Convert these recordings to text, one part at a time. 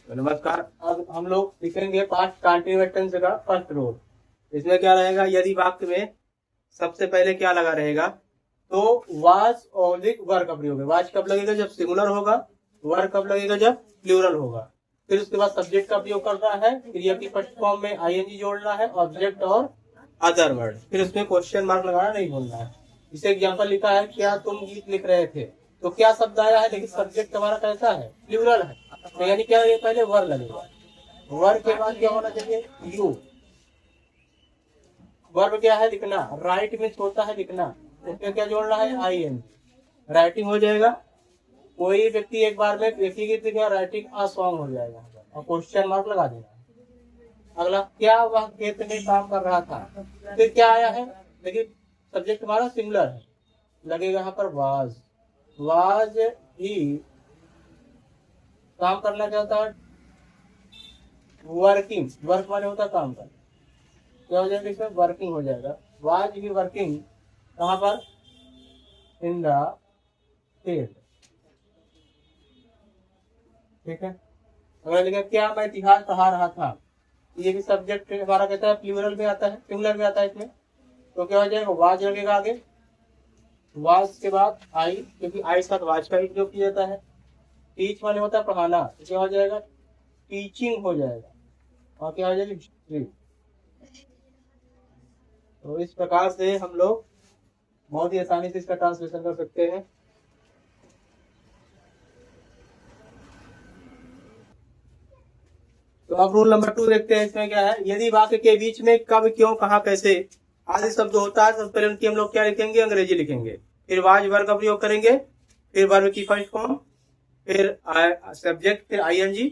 तो नमस्कार। अब हम लोग सीखेंगे पास्ट कंटीन्यूअस टेंस का फर्स्ट रूल। इसमें क्या रहेगा, यदि वाक्य में सबसे पहले क्या लगा रहेगा, तो वाज और वर का प्रयोग है। वाज कब लगेगा, जब सिंगुलर होगा। वर कब लगेगा, जब प्लूरल होगा। फिर उसके बाद सब्जेक्ट का प्रयोग करना है, क्रिया की फर्स्ट फॉर्म में आईएनजी जोड़ना है, ऑब्जेक्ट और अदर वर्ड। फिर उसमें क्वेश्चन मार्क लगाना नहीं भूलना है। इसे एग्जाम्पल लिखा है, क्या तुम गीत लिख रहे थे, तो क्या शब्द आया है, लेकिन सब्जेक्ट हमारा कैसा है, प्लूरल है। तो यानी क्या, ये पहले वर लगेगा। वर के बाद क्या होना चाहिए, यू। वर्ब क्या है, लिखना। राइट मीन्स होता है लिखना, उसमें क्या जोड़ना है, आई एन। राइटिंग हो जाएगा। कोई व्यक्ति एक बार में एक ही गीत लिखेगा, राइटिंग अ सॉन्ग हो जाएगा और क्वेश्चन मार्क लगा देना। अगला, क्या वह खेत में काम कर रहा था, फिर क्या आया है, लेकिन सब्जेक्ट हमारा सिंगुलर है, लगेगा यहाँ पर वाज। वाज ही काम करना क्या होता है, वर्किंग। वर्क माने होता है काम करना, क्या हो जाएगा इसमें, वर्किंग हो जाएगा। वाज ही वर्किंग कहाँ पर, इन द फील्ड। ठीक है। अगर लिखा, क्या मैं इतिहास पढ़ा रहा था, ये भी सब्जेक्ट हमारा कहता है प्लूरल में आता है, सिंगुलर में आता है इसमें। तो क्या हो जाएगा, वाज लगेगा आगे। वाज के बाद आई, क्योंकि आई साथ वाज का ही प्रयोग किया जाता है। टीच माने होता है पढ़ाना, क्या हो जाएगा, टीचिंग हो जाएगा। और क्या हो जाएगी, हिस्ट्री। तो इस प्रकार से हम लोग बहुत ही आसानी से इसका ट्रांसलेशन कर सकते हैं। तो अब रूल नंबर 2 देखते हैं, इसमें क्या है। यदि वाक्य के बीच में कब, क्यों, कहाँ, कैसे आदि शब्द होता है, सबसे पहले उनकी हम लोग क्या लिखेंगे, अंग्रेजी लिखेंगे। फिर वाज वर्ब का प्रयोग करेंगे, फिर वर्ब की फर्स्ट फॉर्म, फिर सब्जेक्ट, फिर आईएनजी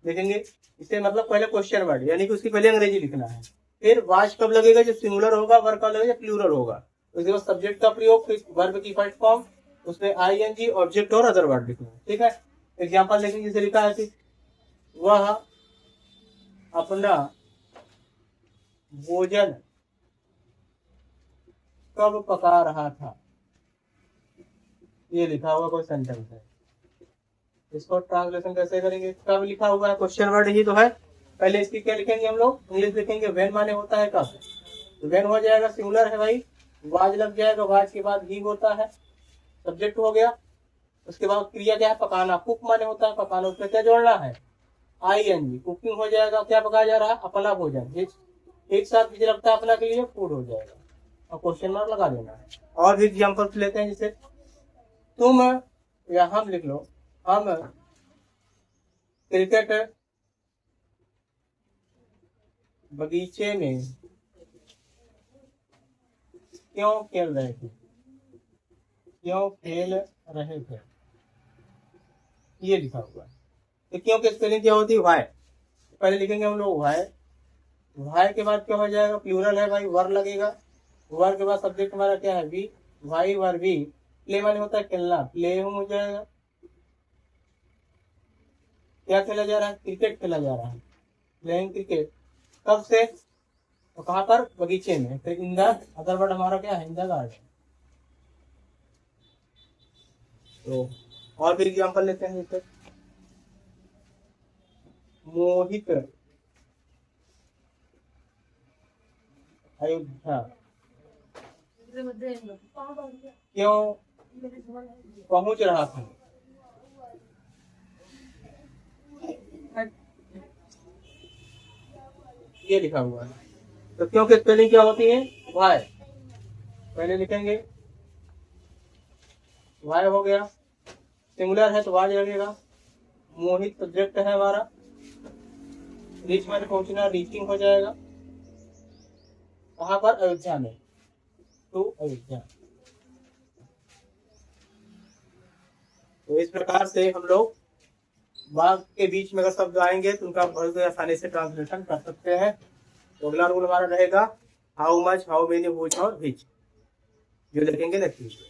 लिखेंगे। इसे मतलब पहले क्वेश्चन वर्ड, यानी कि उसकी पहले अंग्रेजी लिखना है। फिर वाज कब लगेगा, जब सिंगुलर होगा। वर्ब कब लगेगा, जब प्लूरल होगा। उसके बाद सब्जेक्ट का प्रयोग, फिर वर्ब की फर्स्ट फॉर्म, उसमें आईएनजी, ऑब्जेक्ट और अदर वर्ड लिखना है। ठीक है। एग्जाम्पल देखेंगे, जिसे लिखा है कि वह अपना भोजन कब पका रहा था, ये लिखा हुआ कोई सेंटेंस है। इसको ट्रांसलेशन कैसे करेंगे, कब लिखा हुआ है, क्वेश्चन वर्ड ही तो है। पहले इसकी क्या लिखेंगे हम लोग, इंग्लिश लिखेंगे। व्हेन माने होता है कब, तो व्हेन हो जाएगा, सिंगुलर है भाई। वाज लग जाएगा, वाज के बाद ही होता है, सब्जेक्ट हो गया। उसके बाद क्रिया क्या है, पकाना। कुक माने होता है पकाना, उसमें क्या जोड़ना है, आई एन जी। कुकिंग हो जाएगा, क्या पकाया जा रहा है, अपना भोजन। एक साथ मुझे लगता है अपना के लिए फूड हो जाएगा, और क्वेश्चन मार्क लगा देना है। और भी एग्जाम्पल लेते हैं, जैसे तुम, या हम लिख लो, हम क्रिकेट बगीचे में क्यों खेल रहे थे, क्यों खेल रहे थे, ये लिखा हुआ है। तो क्यों की स्पेलिंग क्या होती है, वाई। पहले लिखेंगे हम लोग वाई। वाई के बाद क्या हो जाएगा, प्लूरल है भाई, वर लगेगा। वर के बाद सब्जेक्ट हमारा क्या है, वी। वाई वर वी। प्ले माने होता है खेलना, प्ले हो जाएगा। क्या खेला जा रहा है, क्रिकेट खेला जा रहा है, प्लेइंग क्रिकेट। कब से, तो कहाँ पर, बगीचे में। फिर इन द अदर वर्ड हमारा क्या है, इन द गार्डन। तो और भी एग्जाम्पल लेते हैं, जैसे मोहित अयोध्या क्यों पहुंच रहा था, ये लिखा हुआ है। तो क्यों की स्पेलिंग क्या होती है, वाई। पहले लिखेंगे, वाई हो गया, सिंगुलर है तो वाज लगेगा। मोहित सब्जेक्ट है हमारा, रीच में पहुंचना, रीचिंग हो जाएगा। कहाँ पर, अयोध्या में, टू अयोध्या। तो इस प्रकार से हम लोग वाक्य के बीच में अगर शब्द आएंगे तो उनका बहुत आसानी से ट्रांसलेशन कर सकते हैं। तो अगला रूल हमारा रहेगा, how much, how many, which और व्हिच, जो लिखेंगे नेक्स्ट।